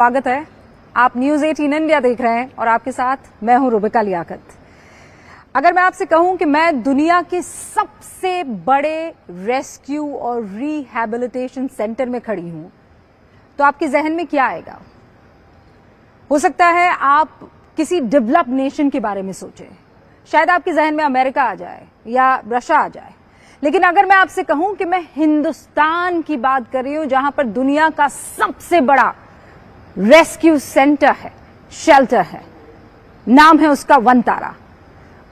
स्वागत है। आप न्यूज 18 इंडिया देख रहे हैं और आपके साथ मैं हूं रुबिका लियाकत। अगर मैं आपसे कहूं कि मैं दुनिया के सबसे बड़े रेस्क्यू और रिहैबिलिटेशन सेंटर में खड़ी हूं तो आपके जहन में क्या आएगा? हो सकता है आप किसी डेवलप नेशन के बारे में सोचें, शायद आपके जहन में अमेरिका आ जाए या रशिया आ जाए। लेकिन अगर मैं आपसे कहूं कि मैं हिंदुस्तान की बात कर रही हूं जहां पर दुनिया का सबसे बड़ा रेस्क्यू सेंटर है, शेल्टर है, नाम है उसका वन तारा,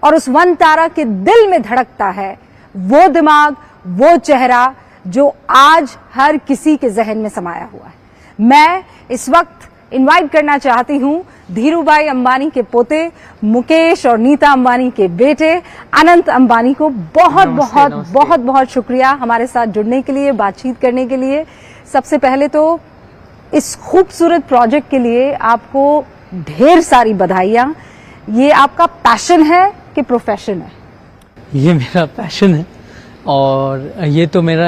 और उस वन तारा के दिल में धड़कता है वो दिमाग, वो चेहरा जो आज हर किसी के जहन में समाया हुआ है। मैं इस वक्त इनवाइट करना चाहती हूं धीरूभाई अंबानी के पोते मुकेश और नीता अंबानी के बेटे अनंत अंबानी को। बहुत बहुत बहुत बहुत शुक्रिया हमारे साथ जुड़ने के लिए, बातचीत करने के लिए। सबसे पहले तो इस खूबसूरत प्रोजेक्ट के लिए आपको ढेर सारी बधाइयां। ये आपका पैशन है कि प्रोफेशन है? ये मेरा पैशन है और ये तो मेरा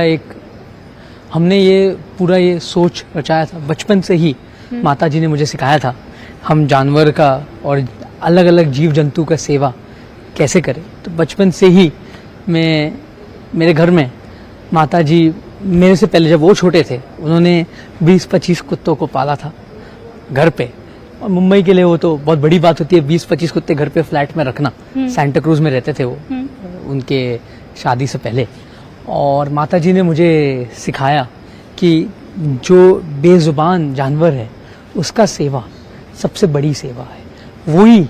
हमने ये पूरा ये सोच रचाया था बचपन से ही। माताजी ने मुझे सिखाया था हम जानवर का और अलग अलग जीव जंतु का सेवा कैसे करें। तो बचपन से ही मेरे घर में माताजी, मेरे से पहले जब वो छोटे थे, उन्होंने 20-25 कुत्तों को पाला था घर पे। और मुंबई के लिए वो तो बहुत बड़ी बात होती है 20-25 कुत्ते घर पे फ्लैट में रखना। सेंटा क्रूज में रहते थे वो उनके शादी से पहले। और माताजी ने मुझे सिखाया कि जो बेजुबान जानवर है उसका सेवा सबसे बड़ी सेवा है, वही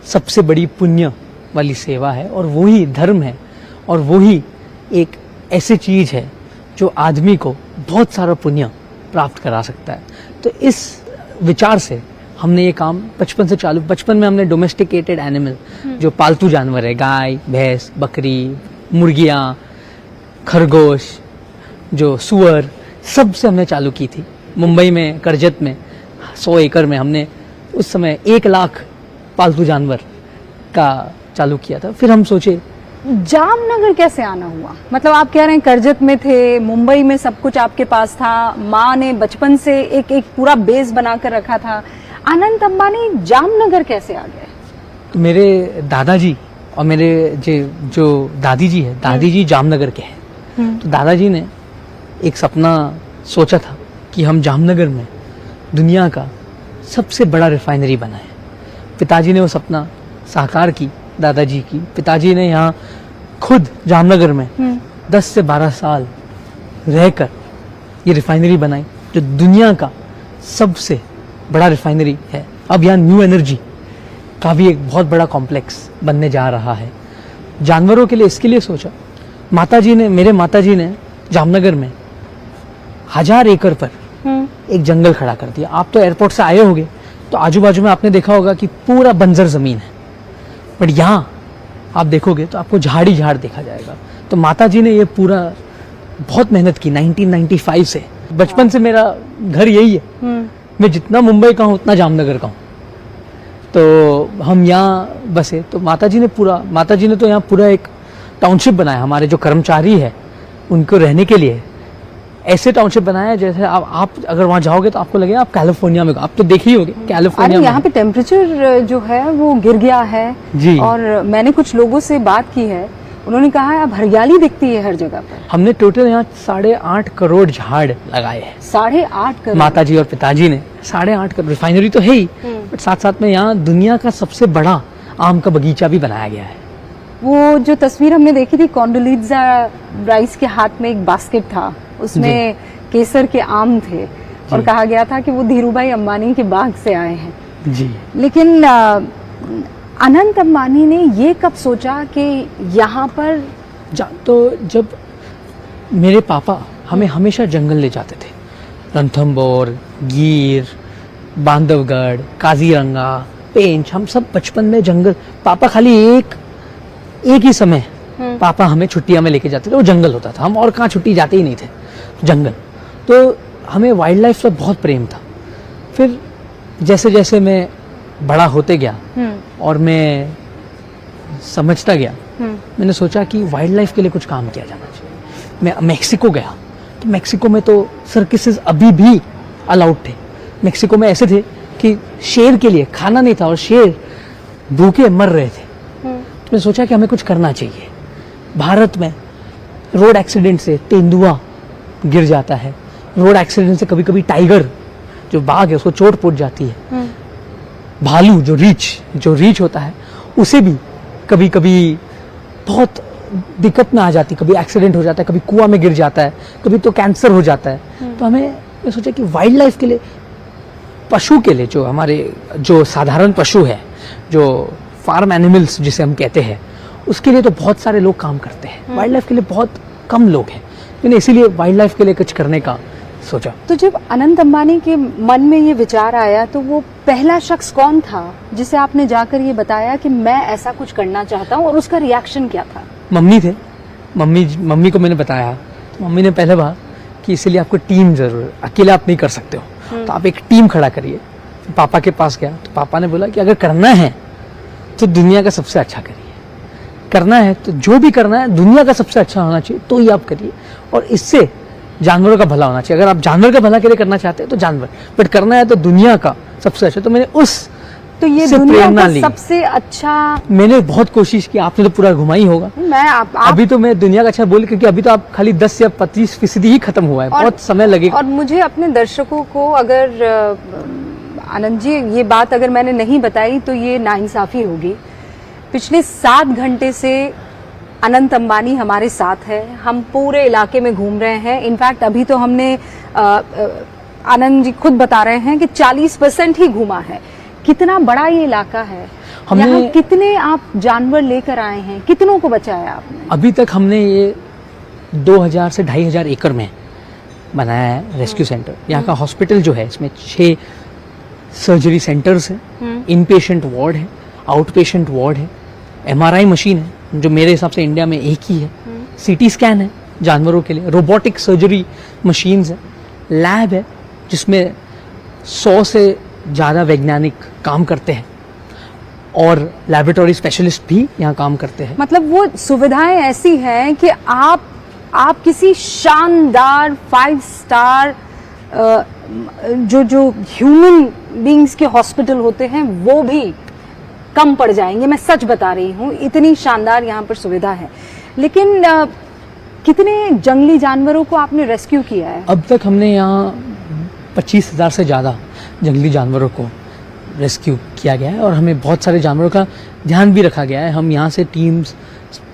सबसे बड़ी पुण्य वाली सेवा है और वही धर्म है और वही एक ऐसी चीज है जो आदमी को बहुत सारा पुण्य प्राप्त करा सकता है। तो इस विचार से हमने ये काम बचपन में हमने डोमेस्टिकेटेड एनिमल, जो पालतू जानवर है, गाय, भैंस, बकरी, मुर्गियाँ, खरगोश, जो सुअर, सबसे हमने चालू की थी। मुंबई में करजत में 100 एकड़ में हमने उस समय 1 लाख पालतू जानवर का चालू किया था। फिर हम सोचे जामनगर कैसे आना हुआ? मतलब आप कह रहे हैं करजत में थे, मुंबई में सब कुछ आपके पास था, माँ ने बचपन से एक पूरा बेस बनाकर रखा था। अनंत अंबानी जामनगर कैसे आ गए? तो मेरे दादाजी और मेरे जो दादी जी है, दादी जी जामनगर के हैं। तो दादाजी ने एक सपना सोचा था कि हम जामनगर में दुनिया का सबसे बड़ा रिफाइनरी बनाए। पिताजी ने वो सपना साकार की, दादाजी की। पिताजी ने यहाँ खुद जामनगर में 10 से 12 साल रहकर ये रिफाइनरी बनाई जो दुनिया का सबसे बड़ा रिफाइनरी है। अब यहाँ न्यू एनर्जी का भी एक बहुत बड़ा कॉम्प्लेक्स बनने जा रहा है जानवरों के लिए। इसके लिए सोचा मेरे माताजी ने जामनगर में 1000 एकड़ पर एक जंगल खड़ा कर दिया। आप तो एयरपोर्ट से आए होंगे तो आजू बाजू में आपने देखा होगा कि पूरा बंजर जमीन है, बट यहाँ आप देखोगे तो आपको झाड़ी झाड़ देखा जाएगा। तो माताजी ने ये पूरा बहुत मेहनत की 1995 से। बचपन से मेरा घर यही है। मैं जितना मुंबई का हूँ उतना जामनगर का हूँ। तो हम यहाँ बसे। तो माताजी ने तो यहाँ पूरा एक टाउनशिप बनाया। हमारे जो कर्मचारी है उनको रहने के लिए ऐसे टाउनशिप बनाया जैसे आप अगर वहाँ जाओगे तो आपको लगेगा आप कैलिफोर्निया में। आप तो देख ही होगे कैलिफोर्निया में। यहाँ पे टेम्परेचर जो है वो गिर गया है जी। और मैंने कुछ लोगों से बात की है, उन्होंने कहा है अब हरियाली दिखती है हर जगह पर। हमने टोटल यहाँ 8.5 करोड़ झाड़ लगाए हैं। 8.5 करोड़? माताजी और पिताजी ने 8.5 करोड़। रिफाइनरी तो है ही, बट साथ साथ में यहाँ दुनिया का सबसे बड़ा आम का बगीचा भी बनाया गया है। वो जो तस्वीर हमने देखी थी, कॉन्डोलीजा राइस के हाथ में एक बास्केट था, उसमें केसर के आम थे और कहा गया था कि वो धीरूभाई अंबानी के बाग से आए हैं जी। लेकिन अनंत अंबानी ने ये कब सोचा कि यहाँ पर तो जब मेरे पापा हमें हमेशा जंगल ले जाते थे, रणथंभौर, गिर, बांधवगढ़, काजीरंगा, पेंच, हम सब बचपन में जंगल। पापा खाली एक ही समय पापा हमें छुट्टियां में लेके जाते थे, वो जंगल होता था। हम और कहाँ छुट्टी जाते ही नहीं थे, जंगल। तो हमें वाइल्ड लाइफ से बहुत प्रेम था। फिर जैसे जैसे मैं बड़ा होते गया और मैं समझता गया, मैंने सोचा कि वाइल्ड लाइफ के लिए कुछ काम किया जाना चाहिए। मैं मैक्सिको गया तो मैक्सिको में तो सर्कसेस अभी भी अलाउड थे। मेक्सिको में ऐसे थे कि शेर के लिए खाना नहीं था और शेर भूखे मर रहे थे। तो मैंने सोचा कि हमें कुछ करना चाहिए। भारत में रोड एक्सीडेंट से तेंदुआ गिर जाता है, रोड एक्सीडेंट से कभी कभी टाइगर जो बाघ है उसको चोट पहुंच जाती है, भालू जो रीछ होता है उसे भी कभी कभी बहुत दिक्कत में आ जाती, कभी एक्सीडेंट हो जाता है, कभी कुआं में गिर जाता है, कभी तो कैंसर हो जाता है। तो मैं सोचा कि वाइल्ड लाइफ के लिए, पशु के लिए, जो हमारे जो साधारण पशु है, जो फार्म एनिमल्स जिसे हम कहते हैं, उसके लिए तो बहुत सारे लोग काम करते हैं, वाइल्ड लाइफ के लिए बहुत कम लोग हैं। मैंने इसीलिए वाइल्ड लाइफ के लिए कुछ करने का सोचा। तो जब अनंत अंबानी के मन में ये विचार आया तो वो पहला शख्स कौन था जिसे आपने जाकर ये बताया कि मैं ऐसा कुछ करना चाहता हूँ, और उसका रिएक्शन क्या था? मम्मी थे। मम्मी को मैंने बताया तो मम्मी ने पहले कहा कि इसीलिए आपको टीम जरूर है, अकेले आप नहीं कर सकते हो, तो आप एक टीम खड़ा करिए। पापा के पास गया तो पापा ने बोला कि अगर करना है तो दुनिया का सबसे अच्छा करिए, करना है तो जो भी करना है दुनिया का सबसे अच्छा होना चाहिए तो ही आप करिए, और इससे जानवरों का भला होना चाहिए। अगर आप जानवर का भला के लिए करना चाहते हैं तो जानवर, बट करना है तो दुनिया का सबसे अच्छा। तो मैंने तो ये दुनिया का सबसे अच्छा, मैंने बहुत कोशिश की। आपने तो पूरा घुमा ही होगा। अभी तो मैं दुनिया का अच्छा बोल, क्योंकि अभी तो आप खाली 10 या 25% ही खत्म हुआ है, बहुत समय लगेगा। और मुझे अपने दर्शकों को, अगर आनंद जी ये बात अगर मैंने नहीं बताई तो ये नाइंसाफी होगी। पिछले 7 घंटे से अनंत अंबानी हमारे साथ है, हम पूरे इलाके में घूम रहे हैं। इनफैक्ट अभी तो हमने आनंद जी खुद बता रहे हैं कि 40% ही घूमा है। कितना बड़ा ये इलाका है, यहाँ कितने आप जानवर लेकर आए हैं, कितनों को बचाया आपने? अभी तक हमने ये 2000 से 2500 एकड़ में बनाया है रेस्क्यू सेंटर। यहाँ का हॉस्पिटल जो है, इसमें 6 सर्जरी सेंटर्स हैं, इन पेशेंट वार्ड है, आउट पेशेंट वार्ड है, MRI मशीन है जो मेरे हिसाब से इंडिया में एक ही है, CT स्कैन है जानवरों के लिए, रोबोटिक सर्जरी मशीन्स है, लैब है जिसमें 100 से ज़्यादा वैज्ञानिक काम करते हैं, और लैबोरेटरी स्पेशलिस्ट भी यहाँ काम करते हैं। मतलब वो सुविधाएं ऐसी हैं कि आप किसी शानदार 5 स्टार जो ह्यूमन बीइंग्स के हॉस्पिटल होते हैं वो भी कम पड़ जाएंगे। मैं सच बता रही हूँ, इतनी शानदार यहाँ पर सुविधा है। लेकिन कितने जंगली जानवरों को आपने रेस्क्यू किया है? अब तक हमने यहाँ 25,000 से ज़्यादा जंगली जानवरों को रेस्क्यू किया गया है, और हमें बहुत सारे जानवरों का ध्यान भी रखा गया है। हम यहाँ से टीम्स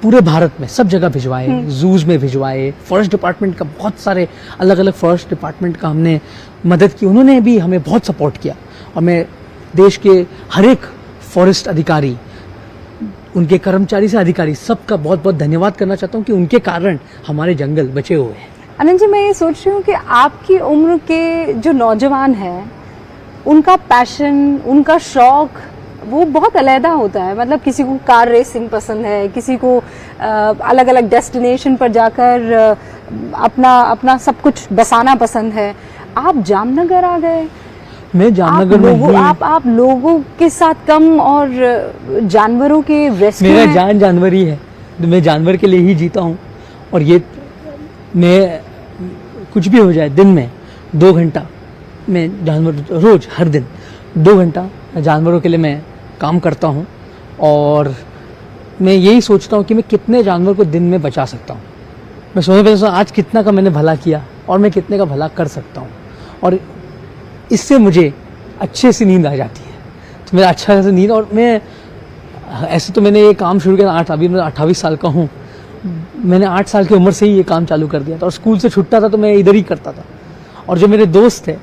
पूरे भारत में सब जगह भिजवाए, जूज में भिजवाए, फॉरेस्ट डिपार्टमेंट का बहुत सारे अलग अलग फॉरेस्ट डिपार्टमेंट का हमने मदद की, उन्होंने भी हमें बहुत सपोर्ट किया। और मैं देश के हर एक फॉरेस्ट अधिकारी, उनके कर्मचारी से अधिकारी, सबका बहुत बहुत धन्यवाद करना चाहता हूँ कि उनके कारण हमारे जंगल बचे हुए हैं। अनंत जी, मैं ये सोच रही हूँ कि आपकी उम्र के जो नौजवान हैं, उनका पैशन, उनका शौक वो बहुत अलग होता है। मतलब किसी को कार रेसिंग पसंद है, किसी को अलग अलग डेस्टिनेशन पर जाकर अपना सब कुछ बसाना पसंद है। आप जामनगर आ गए। मैं जामनगर में आप लोगों के साथ कम और जानवरों के रेस्क्यू। मेरा जानवर ही है, मैं जानवर के लिए ही जीता हूँ। और ये मैं कुछ भी हो जाए, दिन में 2 घंटा मैं जानवर, रोज हर दिन 2 घंटा जानवरों के लिए मैं काम करता हूँ। और मैं यही सोचता हूँ कि मैं कितने जानवर को दिन में बचा सकता हूँ। मैं सोचता हूँ आज कितना का मैंने भला किया और मैं कितने का भला कर सकता हूँ, और इससे मुझे अच्छे से नींद आ जाती है। तो मेरा अच्छा से नींद, और मैं ऐसे तो मैंने ये काम शुरू किया अभी मैं 28 साल का हूँ। मैंने 8 साल की उम्र से ही ये काम चालू कर दिया था, और स्कूल से छुट्टा था तो मैं इधर ही करता था। और जो मेरे दोस्त है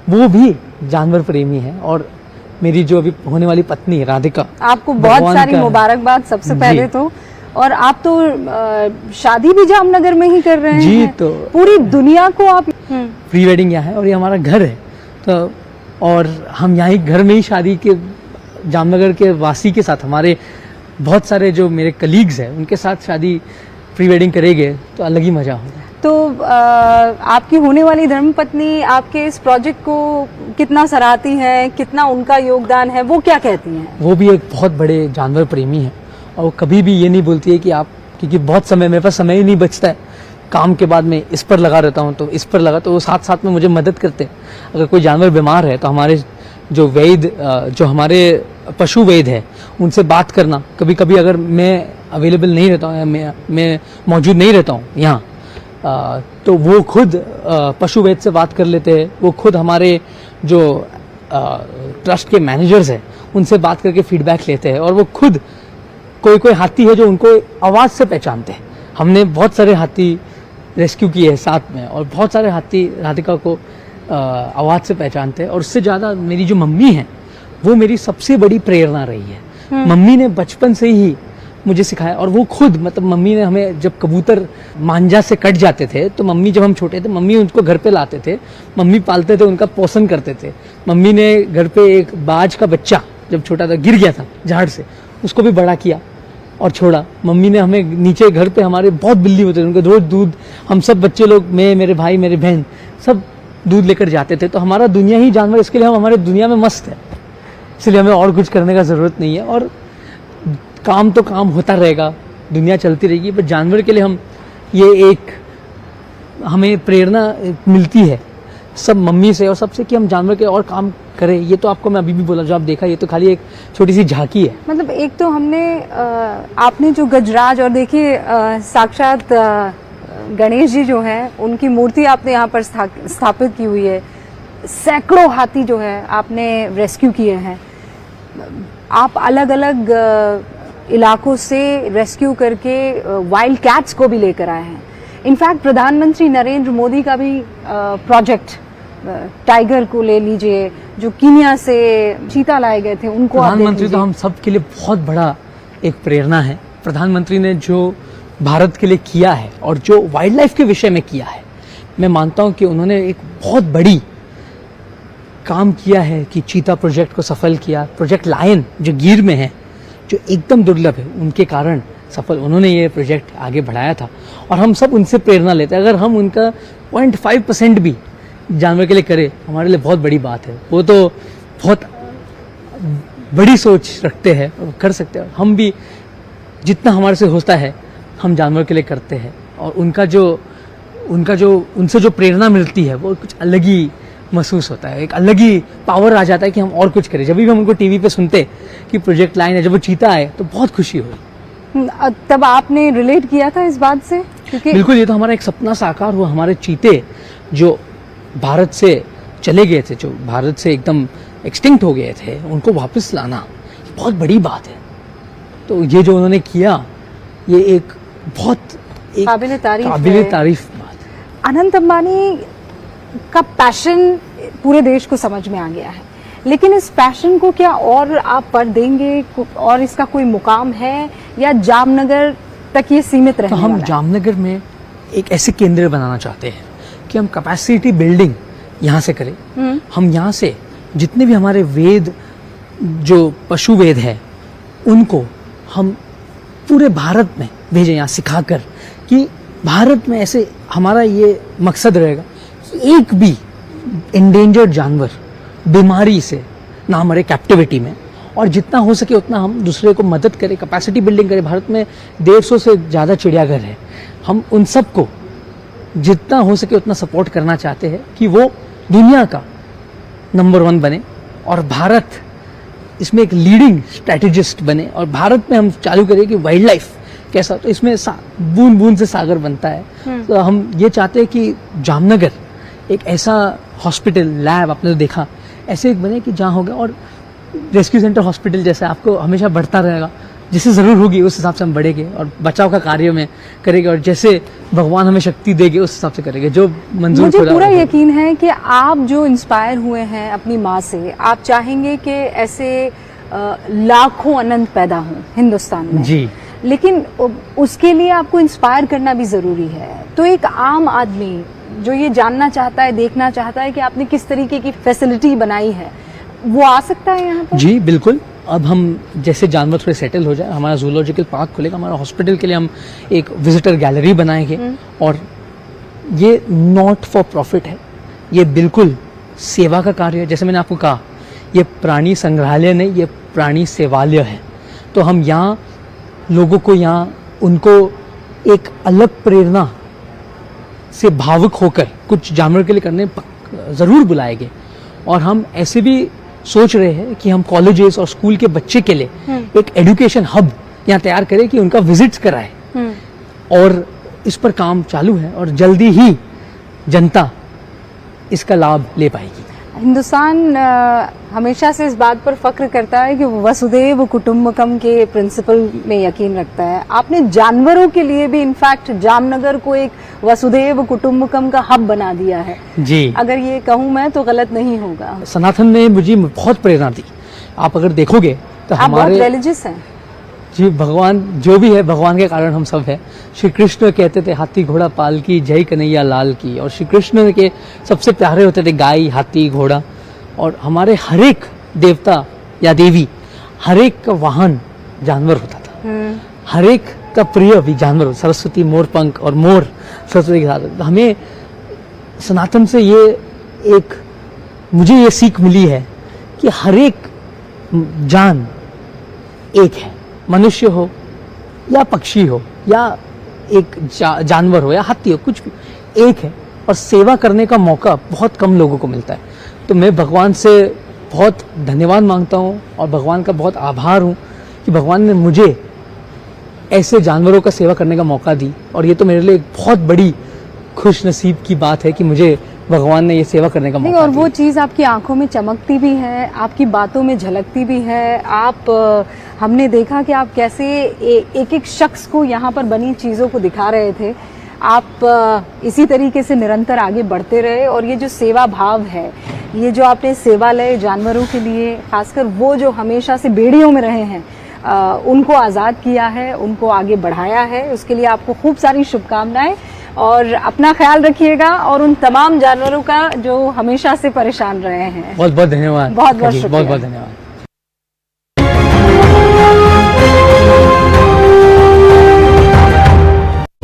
वो भी जानवर प्रेमी है, और मेरी जो अभी होने वाली पत्नी है राधिका, आपको बहुत सारी मुबारकबाद सबसे पहले तो। और आप तो शादी भी जामनगर में ही कर रहे हैं जी। तो पूरी दुनिया को आप प्री वेडिंग यहाँ है, और ये हमारा घर है। तो और हम यहाँ ही घर में ही शादी के, जामनगर के वासी के साथ, हमारे बहुत सारे जो मेरे कलीग्स हैं उनके साथ शादी प्री वेडिंग करेंगे तो अलग ही मजा होगा। तो आपकी होने वाली धर्मपत्नी आपके इस प्रोजेक्ट को कितना सराहती है, कितना उनका योगदान है, वो क्या कहती हैं? वो भी एक बहुत बड़े जानवर प्रेमी है, और वो कभी भी ये नहीं बोलती है कि आप, क्योंकि बहुत समय मेरे पास समय ही नहीं बचता है, काम के बाद मैं इस पर लगा रहता हूँ, तो इस पर लगा, तो वो साथ साथ में मुझे मदद करते हैं। अगर कोई जानवर बीमार है तो हमारे जो वैद्य, जो हमारे पशु वैद्य है, उनसे बात करना, कभी कभी अगर मैं अवेलेबल नहीं रहता हूँ या मैं मौजूद नहीं रहता हूँ यहाँ, तो वो खुद पशु वैद्य से बात कर लेते हैं। वो खुद हमारे जो ट्रस्ट के मैनेजर्स हैं उनसे बात करके फीडबैक लेते हैं, और वो खुद कोई हाथी है जो उनको आवाज़ से पहचानते हैं। हमने बहुत सारे हाथी रेस्क्यू किए हैं साथ में, और बहुत सारे हाथिका को आवाज़ से पहचानते हैं। और उससे ज़्यादा मेरी जो मम्मी है वो मेरी सबसे बड़ी प्रेरणा रही है। मम्मी ने बचपन से ही मुझे सिखाया, और वो खुद, मतलब मम्मी ने हमें, जब कबूतर मांझा से कट जाते थे तो मम्मी, जब हम छोटे थे, मम्मी उनको घर पे लाते थे, मम्मी पालते थे, उनका पोषण करते थे। मम्मी ने घर पे एक बाज का बच्चा जब छोटा था, गिर गया था झाड़ से, उसको भी बड़ा किया और छोड़ा। मम्मी ने हमें नीचे घर पे, हमारे बहुत बिल्ली होते थे, उनके रोज दूध, हम सब बच्चे लोग, मैं, मेरे भाई, मेरी बहन, सब दूध लेकर जाते थे। तो हमारा दुनिया ही जानवर, इसके लिए हम हमारे दुनिया में मस्त है, इसलिए हमें और कुछ करने का ज़रूरत नहीं है। और काम तो काम होता रहेगा, दुनिया चलती रहेगी, पर जानवर के लिए हम, ये एक हमें प्रेरणा मिलती है सब मम्मी से और सबसे, कि हम जानवर के और काम करें। ये तो आपको मैं अभी भी बोला, जो आप देखा, ये तो खाली एक छोटी सी झांकी है। मतलब एक तो हमने आपने जो गजराज, और देखिए साक्षात गणेश जी जो है, उनकी मूर्ति आपने यहाँ पर स्थापित की हुई है। सैकड़ों हाथी जो है आपने रेस्क्यू किए हैं। आप अलग अलग इलाकों से रेस्क्यू करके वाइल्ड कैट्स को भी लेकर आए हैं। इनफैक्ट प्रधानमंत्री नरेंद्र मोदी का भी प्रोजेक्ट, टाइगर को ले लीजिए, जो कीनिया से चीता लाए गए थे, उनको आप देख प्रधानमंत्री लीजिए। तो हम सब के लिए बहुत बड़ा एक प्रेरणा है। प्रधानमंत्री ने जो भारत के लिए किया है और जो वाइल्ड लाइफ के विषय में किया है, मैं मानता हूं कि उन्होंने एक बहुत बड़ी काम किया है कि चीता प्रोजेक्ट को सफल किया। प्रोजेक्ट लायन जो गिर में है, जो एकदम दुर्लभ है, उनके कारण सफल उन्होंने ये प्रोजेक्ट आगे बढ़ाया था, और हम सब उनसे प्रेरणा लेते हैं। अगर हम उनका 0.5% भी जानवर के लिए करें, हमारे लिए बहुत बड़ी बात है। वो तो बहुत बड़ी सोच रखते हैं और कर सकते हैं। हम भी जितना हमारे से होता है हम जानवर के लिए करते हैं, और उनसे जो प्रेरणा मिलती है वो कुछ अलग ही महसूस होता है। एक अलग ही पावर आ जाता है कि हम और कुछ करें। जब भी हम उनको टीवी पे सुनते कि प्रोजेक्ट लाइन है, जब वो चीता आए, तो बहुत खुशी हुई। तब आपने रिलेट किया था इस बात से? क्योंकि बिल्कुल, ये तो हमारा एक सपना साकार हुआ। हमारे चीते जो भारत से चले गए थे, जो भारत से एकदम एक्सटिंक्ट हो गए थे, उनको वापस लाना बहुत बड़ी बात है। तो ये जो उन्होंने किया, ये एक बहुत काबिल तारीफ बात है। अनंत अंबानी का पैशन पूरे देश को समझ में आ गया है, लेकिन इस पैशन को क्या और आप पर देंगे, और इसका कोई मुकाम है, या जामनगर तक ये सीमित रहने तो हम वाला है? जामनगर में एक ऐसे केंद्र बनाना चाहते हैं कि हम कैपेसिटी बिल्डिंग यहाँ से करें। हम यहाँ से जितने भी हमारे वेद, जो पशु वेद है, उनको हम पूरे भारत में भेजें, यहाँ सिखाकर, कि भारत में ऐसे, हमारा ये मकसद रहेगा कि एक भी इंडेंजर्ड जानवर बीमारी से ना मरे कैप्टिविटी में, और जितना हो सके उतना हम दूसरे को मदद करें, कैपेसिटी बिल्डिंग करें। भारत में 150 से ज़्यादा चिड़ियाघर है। हम उन सबको जितना हो सके उतना सपोर्ट करना चाहते हैं कि वो दुनिया का नंबर 1 बने, और भारत इसमें एक लीडिंग स्ट्रैटेजिस्ट बने, और भारत में हम चालू करें कि वाइल्ड लाइफ कैसा, तो इसमें बूंद बूंद से सागर बनता है। तो हम ये चाहते हैं कि जामनगर एक ऐसा हॉस्पिटल, लैब, आपने तो देखा, ऐसे एक बने कि जहाँ होगा, और रेस्क्यू सेंटर हॉस्पिटल जैसा आपको हमेशा बढ़ता रहेगा। जैसे ज़रूर होगी उस हिसाब से हम बढ़ेंगे और बचाव का कार्य में करेंगे, और जैसे भगवान हमें शक्ति देंगे उस हिसाब से करेंगे, जो मंजूर। मुझे पूरा यकीन है कि आप जो इंस्पायर हुए हैं अपनी माँ से, आप चाहेंगे कि ऐसे लाखों अनंत पैदा हों हिंदुस्तान में जी। लेकिन उसके लिए आपको इंस्पायर करना भी ज़रूरी है। तो एक आम आदमी जो ये जानना चाहता है, देखना चाहता है कि आपने किस तरीके की फैसिलिटी बनाई है, वो आ सकता है यहाँ पर? जी बिल्कुल। अब हम जैसे जानवर थोड़े सेटल हो जाए, हमारा जूलॉजिकल पार्क खुलेगा, हमारा हॉस्पिटल के लिए हम एक विजिटर गैलरी बनाएंगे, और ये नॉट फॉर प्रॉफिट है, ये बिल्कुल सेवा का कार्य है। जैसे मैंने आपको कहा, ये प्राणी संग्रहालय नहीं, ये प्राणी सेवालय है। तो हम यहाँ लोगों को, यहाँ उनको एक अलग प्रेरणा से भावुक होकर कुछ जानवर के लिए करने ज़रूर बुलाएंगे। और हम ऐसे भी सोच रहे हैं कि हम कॉलेजेस और स्कूल के बच्चे के लिए एक एजुकेशन हब यहाँ तैयार करें कि उनका विजिट्स कराए। और इस पर काम चालू है और जल्दी ही जनता इसका लाभ ले पाएगी। हिंदुस्तान हमेशा से इस बात पर फख्र करता है कि वो वसुधैव कुटुंबकम के प्रिंसिपल में यकीन रखता है। आपने जानवरों के लिए भी इनफैक्ट जामनगर को एक वसुधैव कुटुंबकम का हब बना दिया है। जी, अगर ये कहूँ मैं तो गलत नहीं होगा। सनातन ने मुझे बहुत प्रेरणा दी। आप अगर देखोगे तो आप बहुत हमारे रिलीजियस हैं। जी, भगवान जो भी है भगवान के कारण हम सब है। श्री कृष्ण कहते थे हाथी घोड़ा पाल की, जय कन्हैया लाल की। और श्री कृष्ण के सबसे प्यारे होते थे गाय, हाथी, घोड़ा। और हमारे हर एक देवता या देवी, हर एक का वाहन जानवर होता था। हर एक का प्रिय भी जानवर, सरस्वती मोर पंख और मोर सरस्वती के साथ। हमें सनातन से मुझे ये सीख मिली है कि हर एक जान एक है, मनुष्य हो या पक्षी हो या एक जानवर हो या हाथी हो, कुछ भी एक है। और सेवा करने का मौका बहुत कम लोगों को मिलता है। तो मैं भगवान से बहुत धन्यवाद मांगता हूँ और भगवान का बहुत आभार हूँ कि भगवान ने मुझे ऐसे जानवरों का सेवा करने का मौका दी। और ये तो मेरे लिए एक बहुत बड़ी खुश नसीब की बात है कि मुझे भगवान ने ये सेवा करने का मौका और दिया। वो चीज़ आपकी आंखों में चमकती भी है, आपकी बातों में झलकती भी है। हमने देखा कि आप कैसे एक एक शख्स को यहाँ पर बनी चीज़ों को दिखा रहे थे। आप इसी तरीके से निरंतर आगे बढ़ते रहे। और ये जो सेवा भाव है, ये जो आपने सेवालय जानवरों के लिए, खासकर वो जो हमेशा से बेड़ियों में रहे हैं, उनको आज़ाद किया है, उनको आगे बढ़ाया है, उसके लिए आपको खूब सारी शुभकामनाएं। और अपना ख्याल रखिएगा और उन तमाम जानवरों का जो हमेशा से परेशान रहे हैं। बहुत बहुत धन्यवाद। बहुत बहुत शुक्रिया। बहुत बहुत धन्यवाद।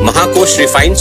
महाकोश रिफाइंड